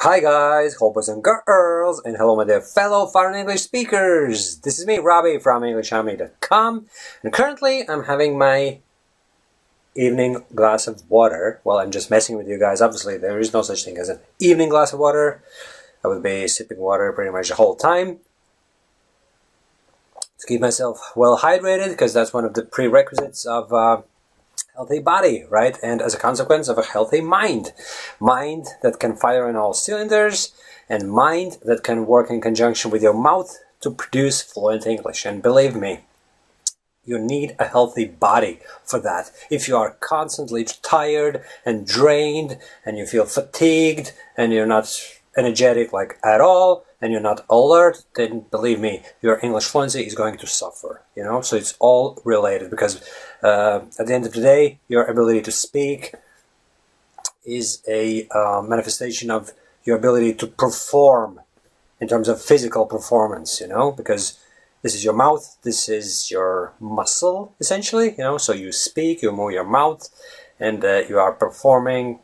Hi guys, boys and girls, and hello my dear fellow foreign English speakers. This is me, Robby from EnglishHarmony.com, and currently I'm having my evening glass of water. Well, I'm just messing with you guys. Obviously, there is no such thing as an evening glass of water. I would be sipping water pretty much the whole time to keep myself well hydrated, because that's one of the prerequisites of healthy body, right? And as a consequence of a healthy mind. Mind that can fire on all cylinders, and mind that can work in conjunction with your mouth to produce fluent English. And believe me, you need a healthy body for that. If you are constantly tired and drained, and you feel fatigued, and you're not energetic like at all, and you're not alert, then believe me, your English fluency is going to suffer, you know? So it's all related, because at the end of the day, your ability to speak is a manifestation of your ability to perform in terms of physical performance, you know? Because this is your mouth, this is your muscle, essentially, you know? So you speak, you move your mouth, and you are performing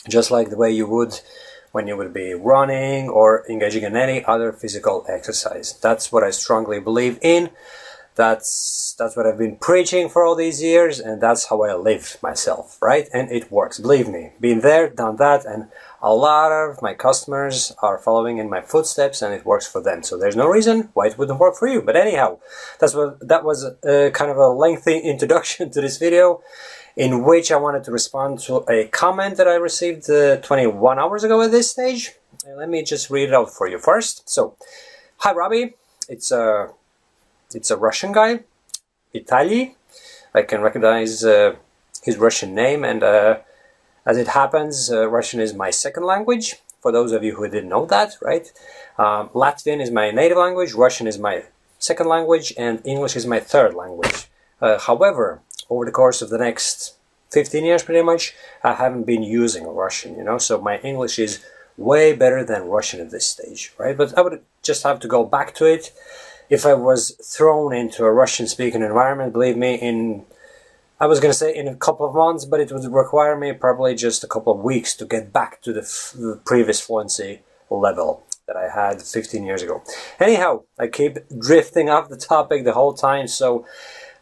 just like the way you would when you would be running or engaging in any other physical exercise. That's what I strongly believe in. That's what I've been preaching for all these years, and that's how I live myself, right? And it works, believe me. Been there, done that, and a lot of my customers are following in my footsteps, and it works for them. So there's no reason why it wouldn't work for you. But anyhow, that was kind of a lengthy introduction to this video, in which I wanted to respond to a comment that I received 21 hours ago at this stage. And let me just read it out for you first. So, hi Robby, it's a Russian guy, Vitaly. I can recognize his Russian name, and as it happens, Russian is my second language, for those of you who didn't know that, right? Latvian is my native language, Russian is my second language, and English is my third language. However, over the course of the next 15 years, pretty much, I haven't been using Russian, you know, so my English is way better than Russian at this stage, right? But I would just have to go back to it. If I was thrown into a Russian-speaking environment, believe me, I was going to say in a couple of months, but it would require me probably just a couple of weeks to get back to the previous fluency level that I had 15 years ago. Anyhow, I keep drifting off the topic the whole time, so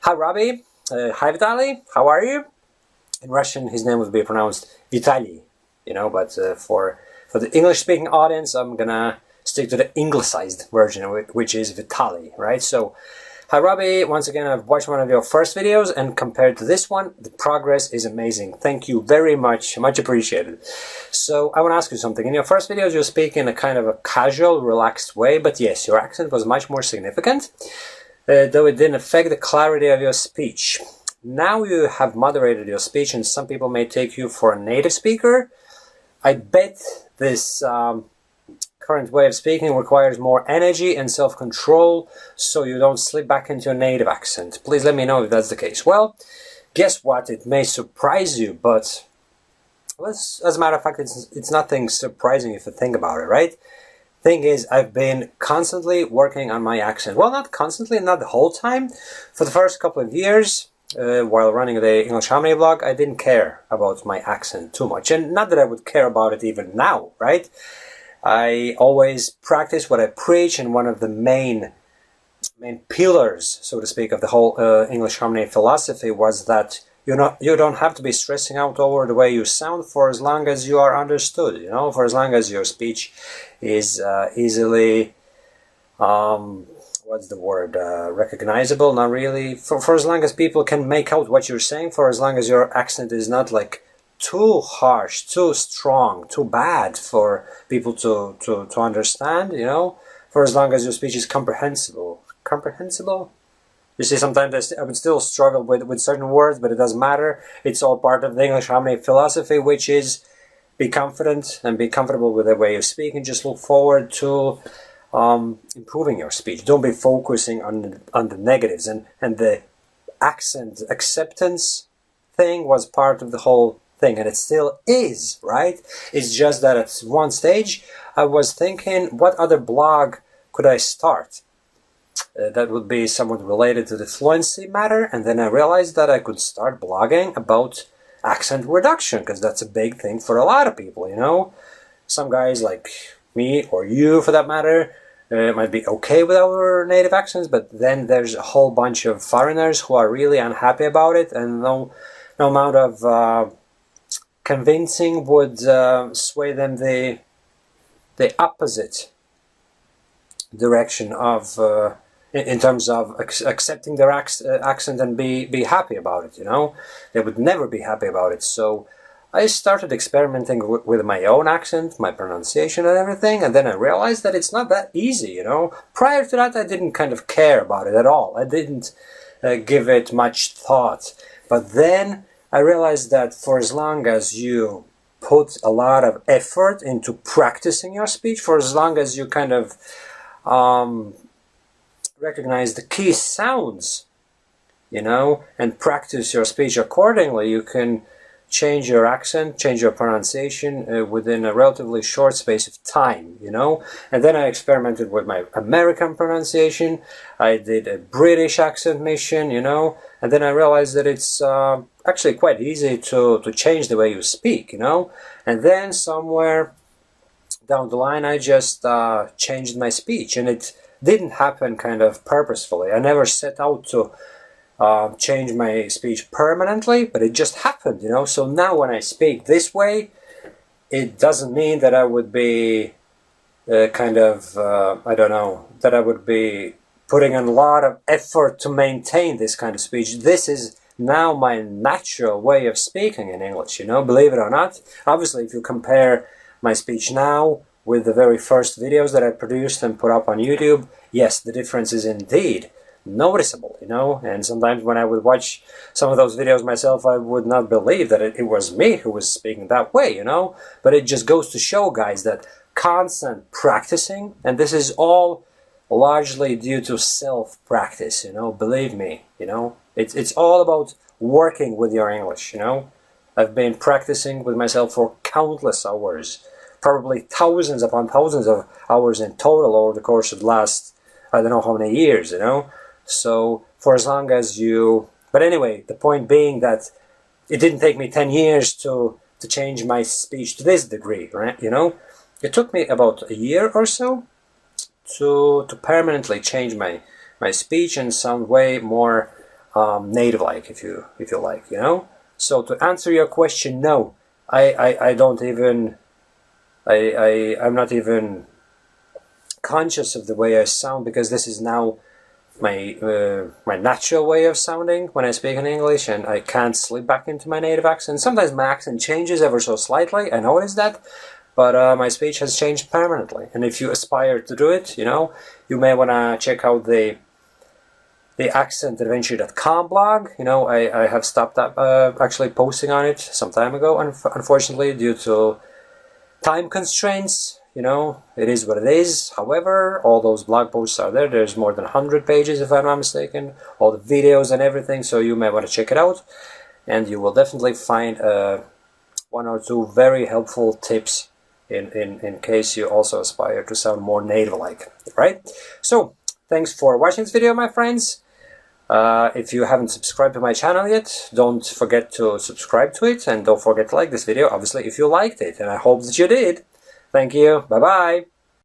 hi Robby. Hi Vitaly, how are you? In Russian, his name would be pronounced Vitaly, you know, but for the English-speaking audience, I'm gonna stick to the Anglicized version, which is Vitaly, right? So, hi Robby, once again, I've watched one of your first videos, and compared to this one, the progress is amazing. Thank you very much, much appreciated. So, I want to ask you something. In your first videos, you speak in a kind of a casual, relaxed way, but yes, your accent was much more significant. Though it didn't affect the clarity of your speech. Now you have moderated your speech, and some people may take you for a native speaker. I bet this current way of speaking requires more energy and self-control, so you don't slip back into your native accent. Please let me know if that's the case. Well, guess what? It may surprise you, but as a matter of fact, it's nothing surprising if you think about it, right? Thing is, I've been constantly working on my accent. Well, not constantly, not the whole time. For the first couple of years, while running the English Harmony blog, I didn't care about my accent too much. And not that I would care about it even now, right? I always practice what I preach, and one of the main pillars, so to speak, of the whole English Harmony philosophy was that you don't have to be stressing out over the way you sound, for as long as you are understood, you know, for as long as your speech is easily, what's the word, recognizable, not really, for as long as people can make out what you're saying, for as long as your accent is not like too harsh, too strong, too bad for people to understand, you know, for as long as your speech is comprehensible. Comprehensible? You see, sometimes I would still struggle with certain words, but it doesn't matter. It's all part of the English Harmony philosophy, which is be confident and be comfortable with the way you speak, and just look forward to improving your speech. Don't be focusing on the negatives. And the accent acceptance thing was part of the whole thing, and it still is, right? It's just that at one stage I was thinking, what other blog could I start that would be somewhat related to the fluency matter, and then I realized that I could start blogging about accent reduction, because that's a big thing for a lot of people, you know. some guys like me, or you for that matter, might be okay with our native accents, but then there's a whole bunch of foreigners who are really unhappy about it, and no amount of convincing would sway them the opposite direction of in terms of accepting their accent and be happy about it. You know, they would never be happy about it. So I started experimenting with my own accent, my pronunciation and everything, and then I realized that it's not that easy, you know. Prior to that, I didn't kind of care about it at all. I didn't give it much thought. But then I realized that for as long as you put a lot of effort into practicing your speech, for as long as you kind of recognize the key sounds, you know, and practice your speech accordingly, you can change your accent, change your pronunciation within a relatively short space of time, you know. And then I experimented with my American pronunciation. I did a British accent mission, you know, and then I realized that it's actually quite easy to change the way you speak, you know. And then somewhere down the line I just changed my speech, and it didn't happen kind of purposefully. I never set out to change my speech permanently, but it just happened, you know. So now when I speak this way, it doesn't mean that I would be kind of, I don't know, that I would be putting in a lot of effort to maintain this kind of speech. This is now my natural way of speaking in English, you know, believe it or not. Obviously, if you compare my speech now with the very first videos that I produced and put up on YouTube, yes, the difference is indeed noticeable, you know. And sometimes when I would watch some of those videos myself, I would not believe that it was me who was speaking that way, you know. But it just goes to show, guys, that constant practicing, and this is all largely due to self-practice, you know, believe me, you know. It's all about working with your English, you know. I've been practicing with myself for countless hours, probably thousands upon thousands of hours in total over the course of the last, I don't know how many years, you know. So for as long as you, but anyway, the point being that it didn't take me 10 years to change my speech to this degree, right? You know, it took me about a year or so to permanently change my speech and sound way more native-like, if you like, you know. So to answer your question, no, I don't even, I'm not even conscious of the way I sound, because this is now my natural way of sounding when I speak in English, and I can't slip back into my native accent. Sometimes my accent changes ever so slightly, I notice that, but my speech has changed permanently. And if you aspire to do it, you know, you may want to check out the accentadventure.com blog. You know, I have stopped actually posting on it some time ago, unfortunately, due to time constraints. You know, it is what it is. However, all those blog posts are there. There's more than 100 pages, if I'm not mistaken, all the videos and everything, so you may want to check it out, and you will definitely find one or two very helpful tips in case you also aspire to sound more native-like, right? So, thanks for watching this video, my friends. If you haven't subscribed to my channel yet, don't forget to subscribe to it, and don't forget to like this video, obviously, if you liked it, and I hope that you did. Thank you. Bye-bye.